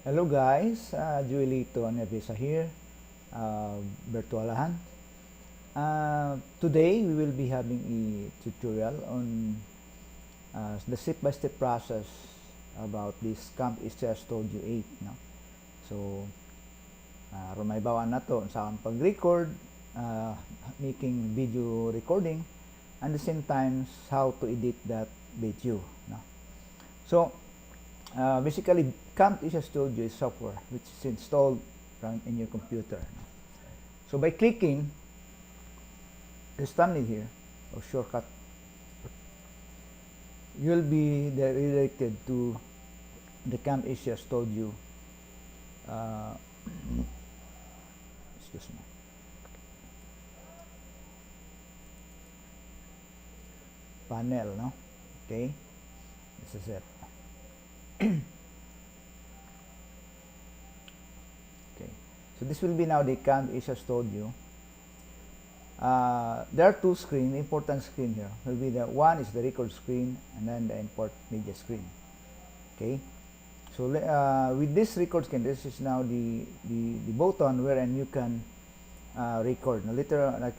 Hello guys, Joelito Nevesa here, Bertualahan. Today we will be having a tutorial on the step-by-step process about this Camp Isya Studio 8. No? So, rumaybawan na to sa akong pag-record, making video recording, and the same time how to edit that video. No? So, basically, Camtasia Studio is software which is installed in your computer. So by clicking this thumbnail here or shortcut, you'll be redirected to the Camtasia Studio excuse me, panel. No, okay, this is it. Okay, so this will be now the Camtasia Studio. There are two screens, important screen here. Will be the one is the record screen and then the import media screen. Okay, so with this record screen, this is now the button wherein you can record. Now later I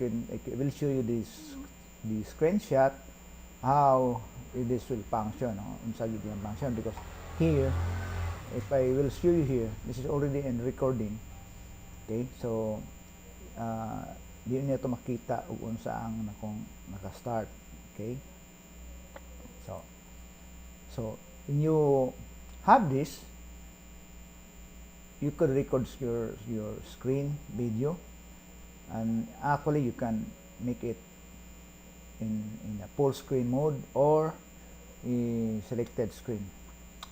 will show you the screenshot how this will function, function, because here, if I will show you here, this is already in recording. Okay, so di niyo to makita kung saan akong naka-start. Okay, so when you have this, you could record your screen video, and actually you can make it in a full screen mode or a selected screen.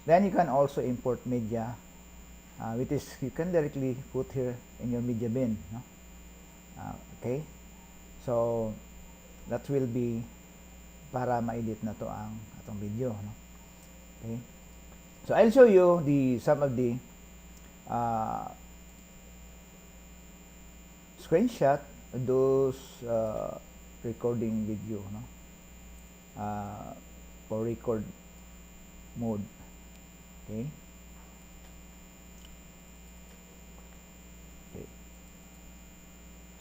Then you can also import media, which is you can directly put here in your media bin. No? Okay, so that will be para ma-edit na to ang atong video. No? Okay, so I'll show you some of the screenshot of those recording video, no? For record mode. Okay. Okay.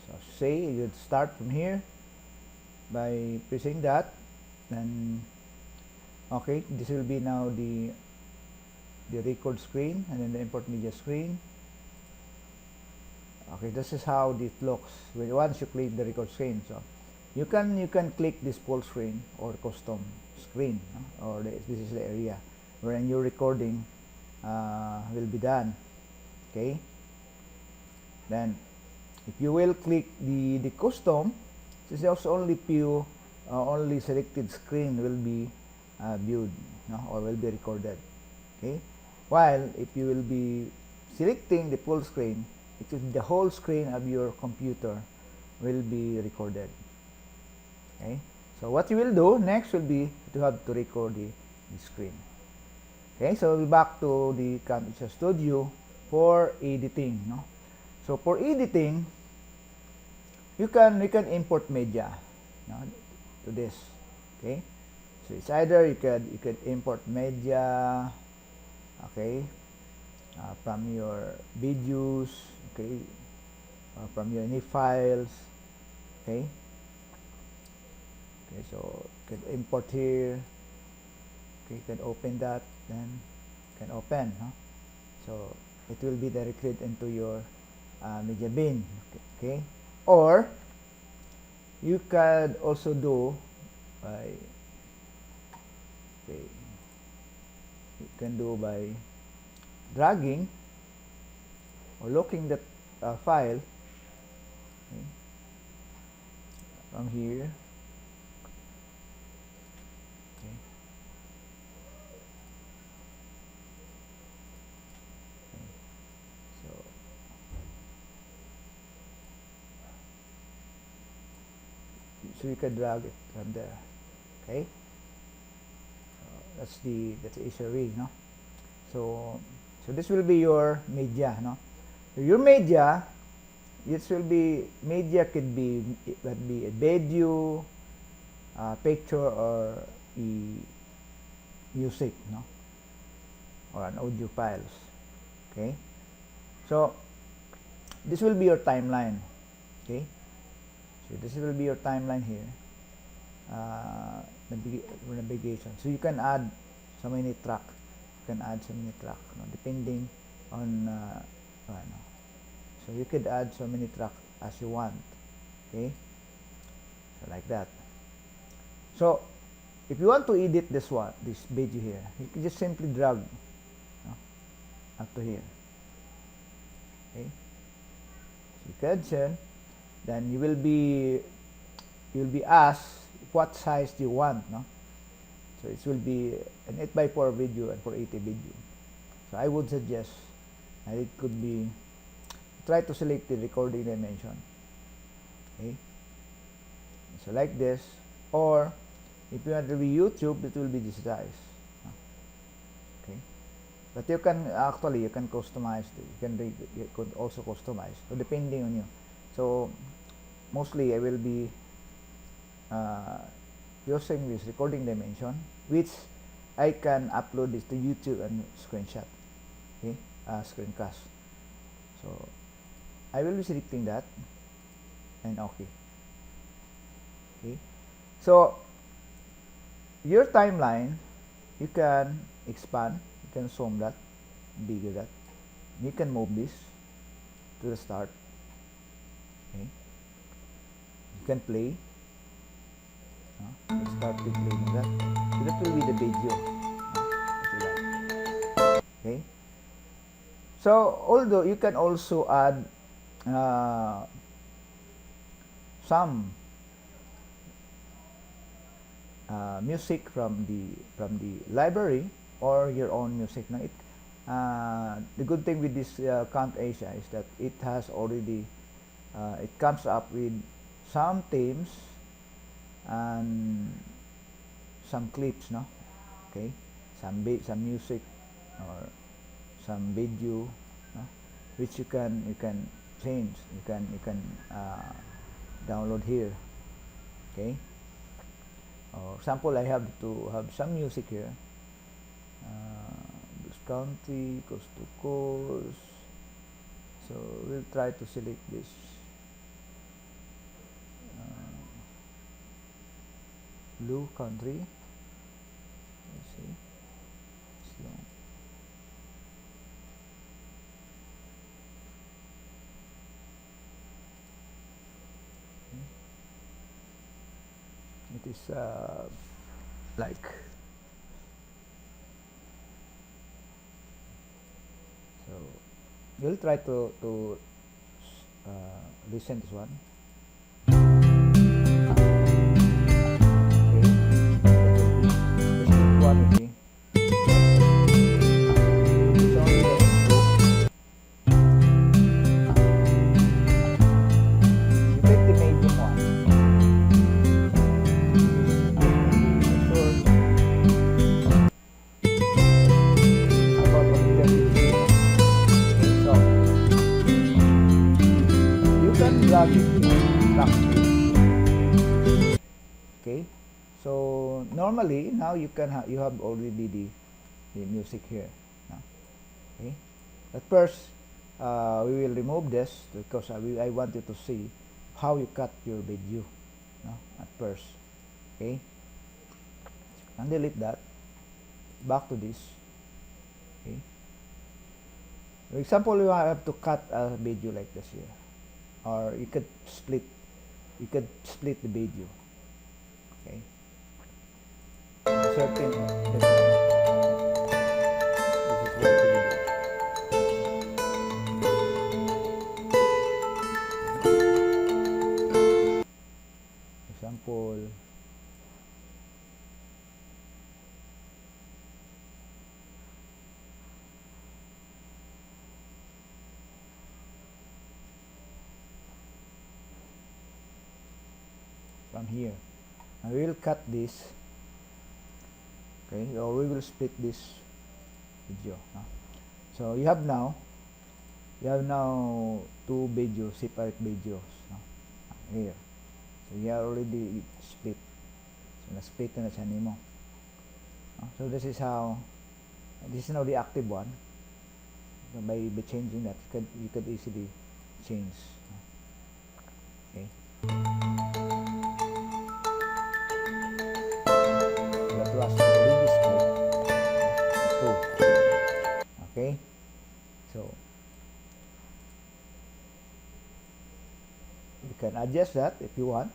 So say you'd start from here by pressing that, then okay, this will be now the record screen and then the import media screen. Okay, this is how it looks once you click the record screen. So you can click this full screen or custom screen, no? Or this is the area wherein your recording will be done. Okay, then if you will click the custom, this is also only only selected screen will be viewed, no? Or will be recorded. Okay, while if you will be selecting the full screen, it is the whole screen of your computer will be recorded. Okay, so what you will do next will be to have to record the screen. Okay, so we'll be back to the Camtasia Studio for editing. No, so for editing, you can import media, no, to this. Okay, so it's either you could import media, okay, from your videos, okay, from your any files. Okay, okay, so you can import here. Okay, you can open that, then you can open, huh? So it will be directly into your media bin. Okay, or you can also do by dragging or looking that file, okay, from here. Okay. So you can drag it from there. Okay, that's the easier way, no? So this will be your media, no? Your media, this will be media could be a video, picture, or music, no? Or an audio files. Okay, so this will be your timeline. Okay, so this will be your timeline here, navigation. So you can add so many track, depending on so you could add so many tracks as you want. Okay, so like that. So if you want to edit this video here, you can just simply drag up to here. Okay, so you cancel, then you will be asked what size do you want, no? So it will be an 8x4 video and 480 video. So I would suggest it could be, try to select the recording dimension. Okay, so like this, or if you want to be YouTube, it will be this size. Okay, but you can actually customize it. You could also customize, so depending on you. So mostly I will be using this recording dimension, which I can upload this to YouTube and screenshot. Okay, screencast. So I will be selecting that and okay. Okay, so your timeline, you can expand, you can zoom that, bigger that, you can move this to the start. Okay, you can play, start with playing that. So that will be the video. Okay, so although you can also add some music from the library or your own music. Now the good thing with this Camtasia is that it has already it comes up with some themes and some clips, no? Okay, some music or some video, no? Which you can change. You can download here. Okay. For example, I have to have some music here. Blues County, Coast to Coast. So we'll try to select this. Blue Country. Let's see. Slow. It is like so. You'll try to listen to this one. Okay, so normally now you have already the music here. Okay, at first we will remove this because I want you to see how you cut your video, at first. Okay, and delete that. Back to this. Okay, for example, you have to cut a video like this here, or you could split the video. Okay, certain this is what we do. Example, from here. And we will cut this. Okay, or we will split this video. So you have now two videos, separate videos. Here. So you already split. So na-split na siya nimo. So this is now the active one. So by changing that, you could easily change. Okay. So that was already split. Two. Okay. So you can adjust that if you want.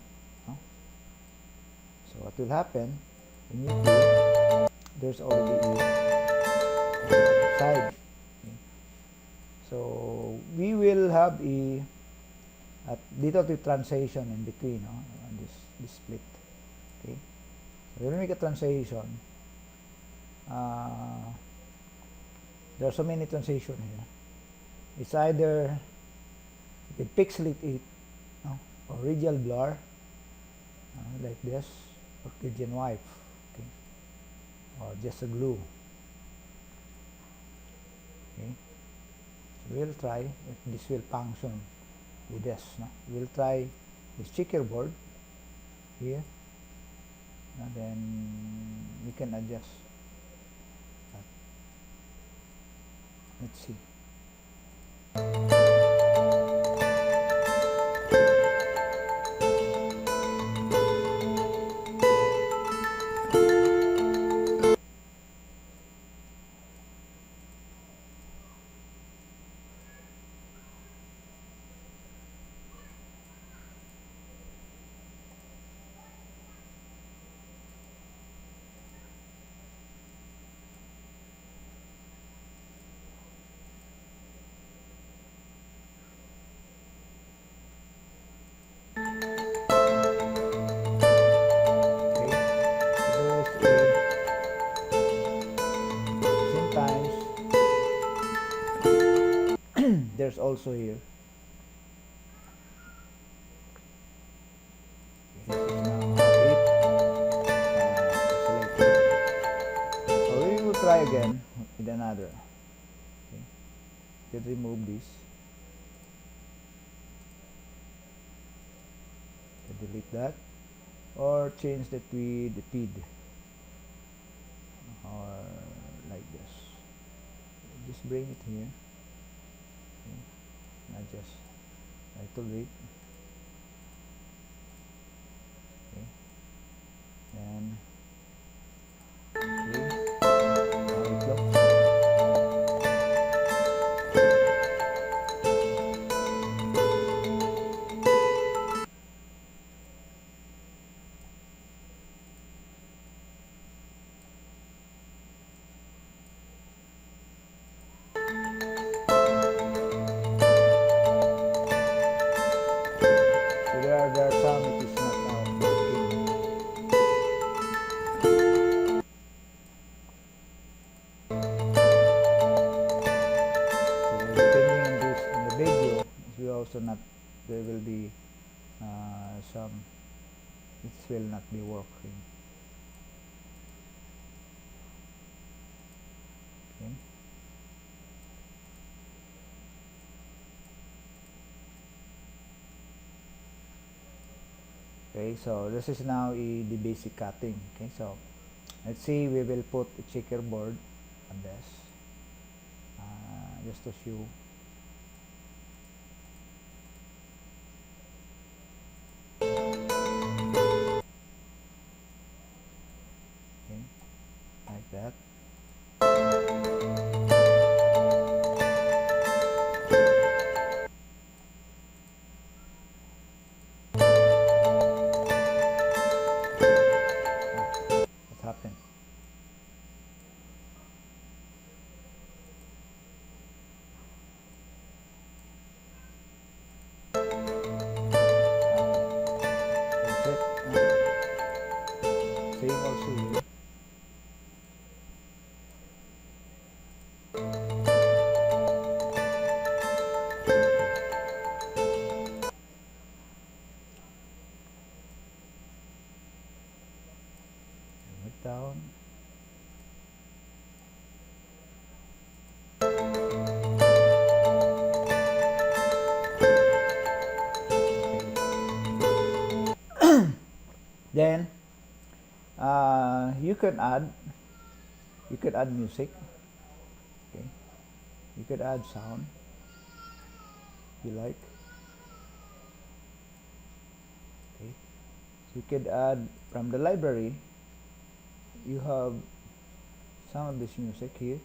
So what will happen when you play? There's already a side. Okay. So we will have a at dito the transition in between, this split. Okay. So when we make a transition, there are so many transition here. It's either you can pixelate it, or radial blur, like this, or Gaussian wipe, okay, or just a glue. Okay, so we'll try if this will function with this. We'll try this checkerboard here, and then we can adjust that. Let's see. There's also here. This is now it. So we will try again with another. Okay. You can remove this. You can delete that, or change that with the feed, or like this. Just bring it here. I just isolate. Okay. And okay. Now it looks. There are some it is not now working. So depending on this in the video, we also not there will be some it will not be working. Okay. Okay, so this is now the basic cutting. Okay, so let's see, we will put a checkerboard on this, just to show. Okay, like that. Happen. That's it. Same also here. Look down. Then you can add music. Okay, You could add sound if you like. Okay, so you could add from the library. You have some of this music here,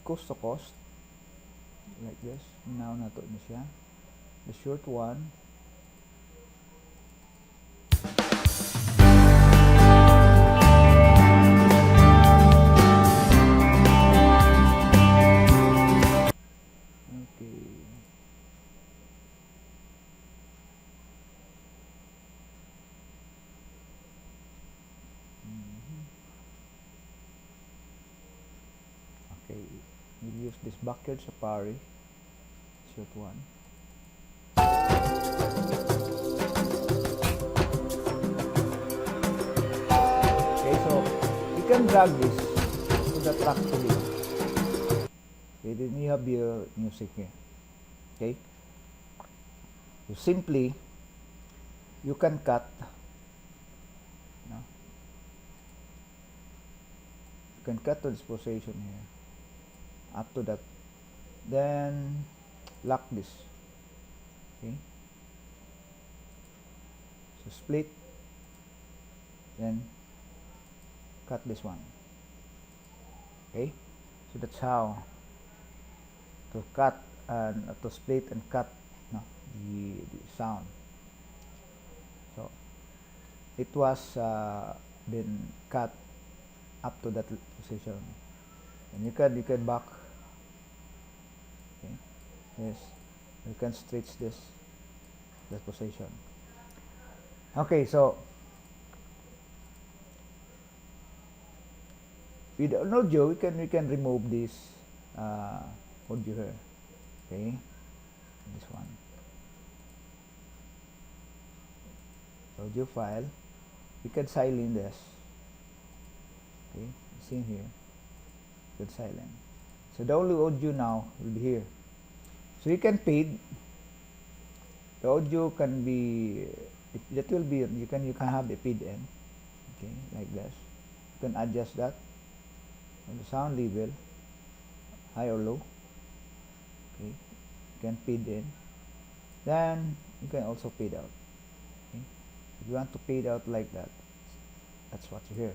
coast to coast, like this. Now nato na siya. The short one. Okay, we'll use this Backyard Safari, short one. Okay, so you can drag this to the track to here. Okay, then you have your music here. Okay, so simply you can cut. No? You can cut to this position here. Up to that, then lock this. Okay, so split, then cut this one. Okay, so that's how to cut and to split and cut, no, the sound. So it was been cut up to that position, and you can back. Yes, you can stretch this position. Okay, so with an audio, we can remove this audio here. Okay, this one audio file. We can silent this. Okay, see here. You can silent. So the only audio now will be here. So you can fade. The audio can be, that will be, you can have a fade in. Okay, like this. You can adjust that on the sound level, high or low. Okay, you can fade in. Then you can also fade out. Okay, if you want to fade out like that, that's what you hear.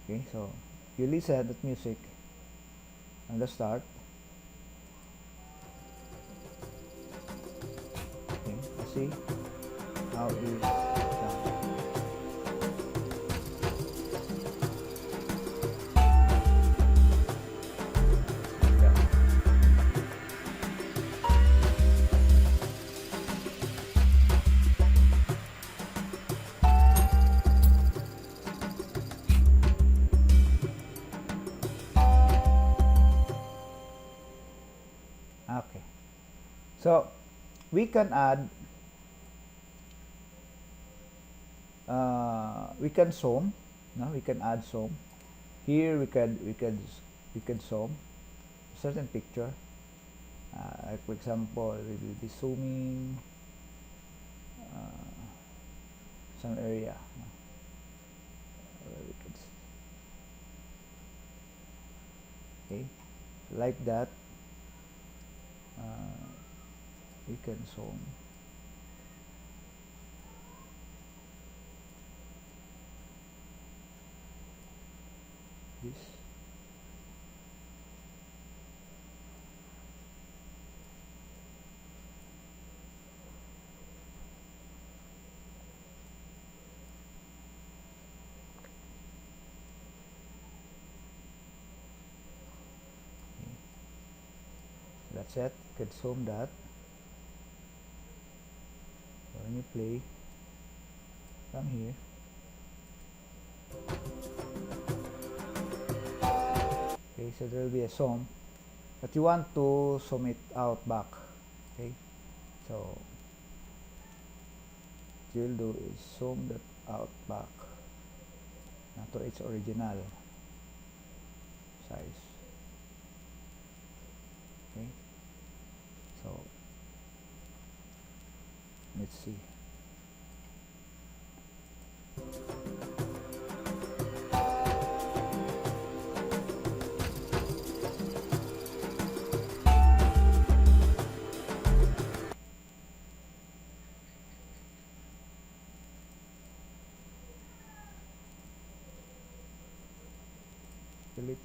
Okay, so you listen that music from the start. See how it is done. Yeah. Okay, so we can add. We can zoom. No, we can add zoom. Here we can zoom certain picture. Like for example, we will be zooming some area. We can okay, so like that. We can zoom. This. Okay. That's it. You can zoom that. So when you play from here, okay, so there will be a zoom, but you want to zoom it out back. Okay, so what you'll do is zoom that out back to its original size. Okay, so let's see.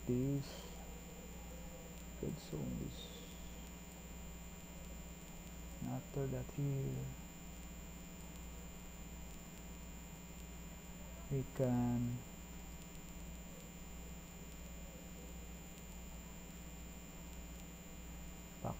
this. Could zoom this. After that, here we can back.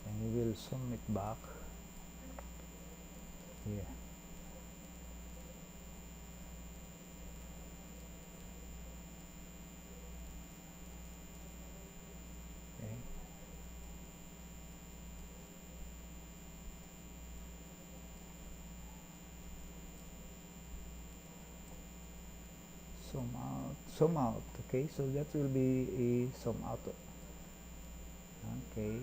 And we will zoom it back here. Okay. Zoom out. Okay, so that will be a zoom out. Okay.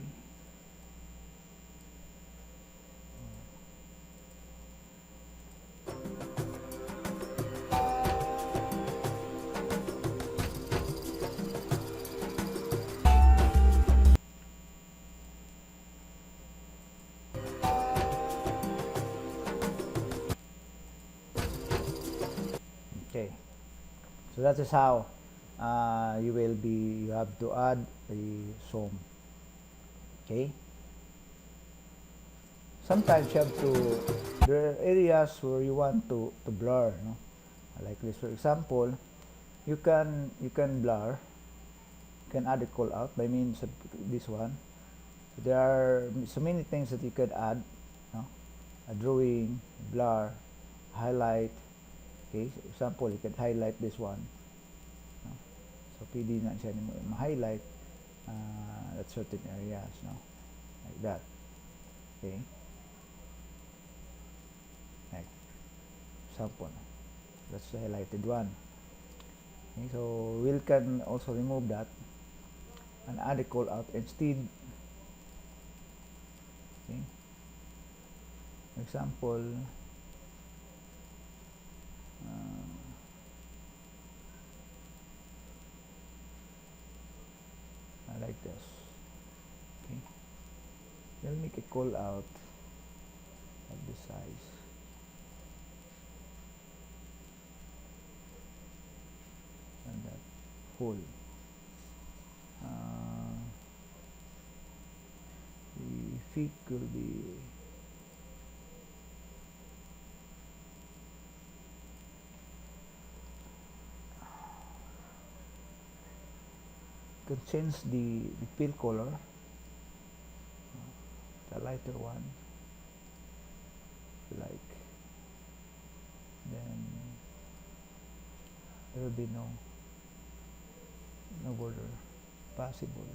Okay, so that is how you have to add a zoom. Okay, sometimes you have to, there are areas where you want to blur, no? Like this, for example, you can blur, you can add a call out by means of this one. So there are so many things that you could add, no? A drawing, blur, highlight. Okay, so example, you could highlight this one, no? So pwede na siya ma-highlight at certain areas, no? Like that. Okay, like example, that's the highlighted one. Okay, so we can also remove that and add a call out instead. Okay, for example, I like this. Okay, we'll make a call out of this size, and that full. The feet will be can change the fill color, the lighter one, like, then there will be no border possible,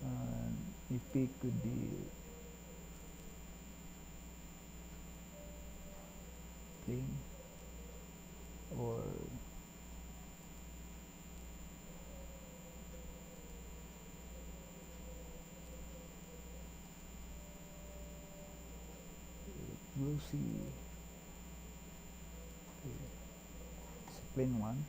and the peak could be plain or glossy. clean one.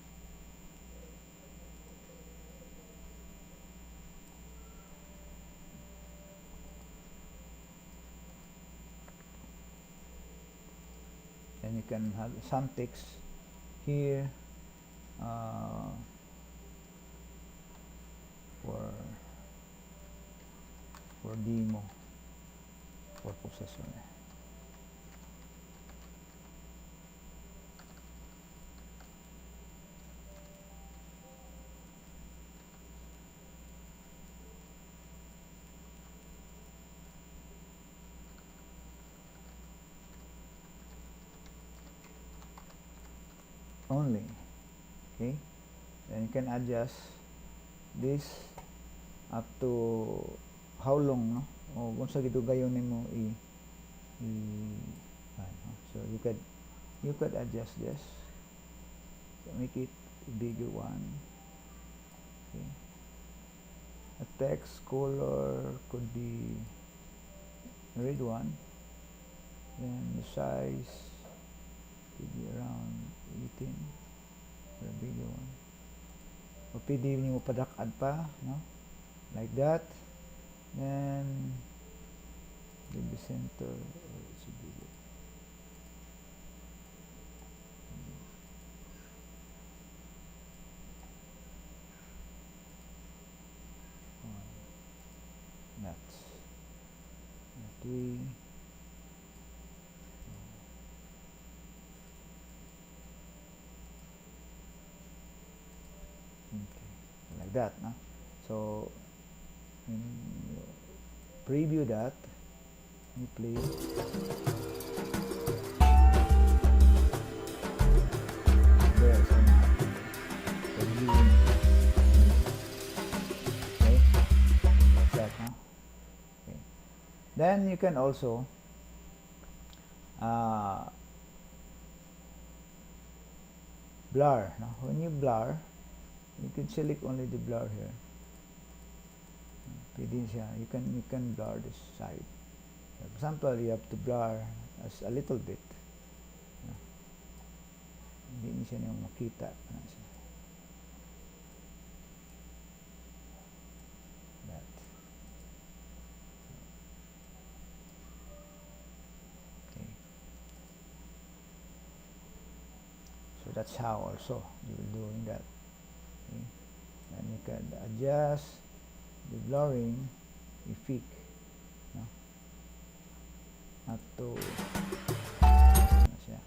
And you can have some text here for demo purposes only. Only, okay. Then you can adjust this up to how long, no? O kung sa gidugayon nimo ano. So you could adjust this, so make it bigger one. Okay. A text color could be red one, then the size could be around 18 for a bigger one. O pwede nimo padak-ad pa, no? Like that. Then the center, it should be good. That's we okay, like that, no? So when you preview that, you play. There's an viewing. Okay, like that, no? Okay. Then you can also blur. No? When you blur, you can select only the blur here. Pwede siya. You can blur this side. For example, you have to blur as a little bit. Hindi niya siya makita. That. Okay. So that's how also you will doing that. Okay. And you can adjust the blurring effect, no? Up to siya.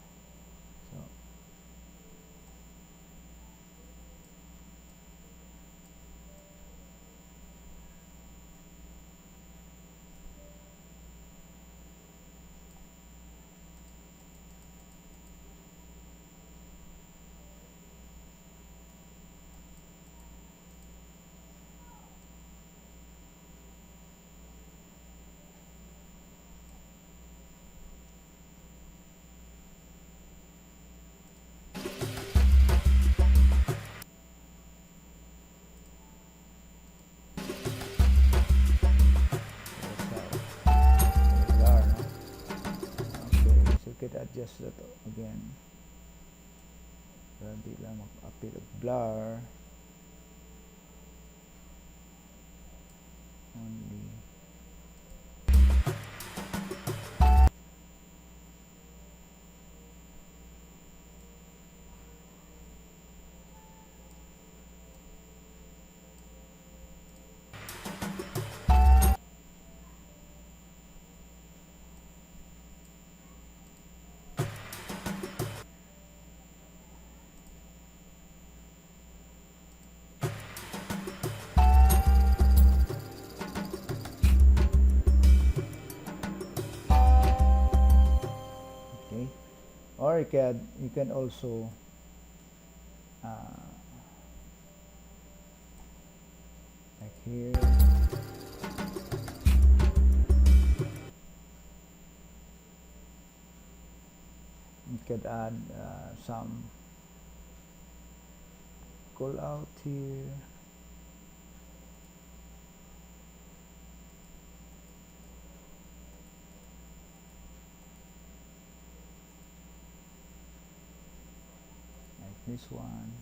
So could adjust that again. Para hindi lang mag-appeal of blur. Only. Or you can also like here, you could add some call out here. this one.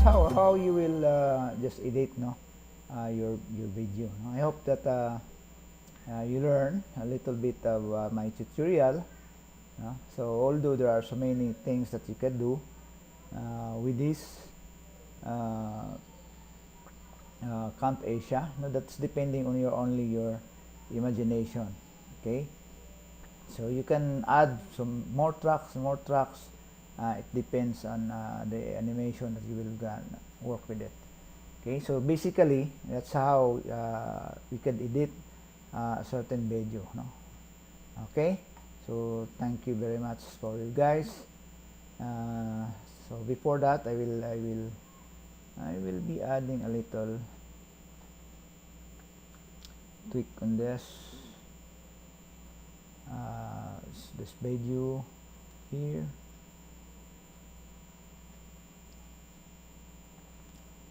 How you will just edit your video. I hope that you learn a little bit of my tutorial. So although there are so many things that you can do with this Camtasia, that's depending on your imagination. Okay, so you can add some more tracks. It depends on the animation that you will work with it. Okay, so basically that's how we can edit a certain video. Okay, so thank you very much for you guys. So before that, I will be adding a little tweak on this video here.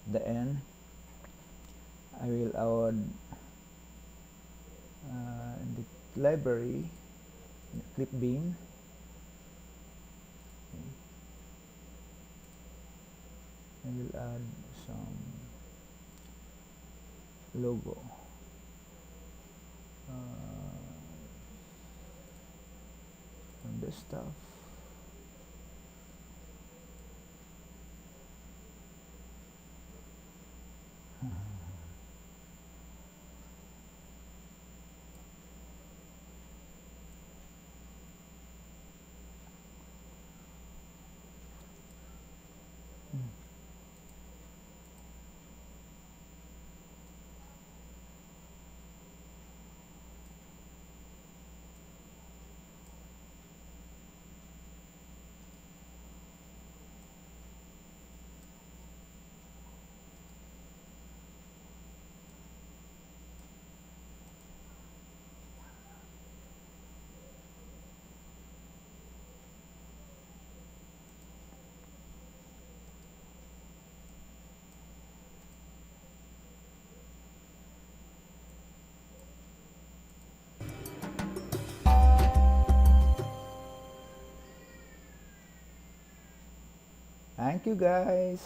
The end, I will add in the library, in the clip beam. Okay. I will add some logo. On this stuff. Thank you guys.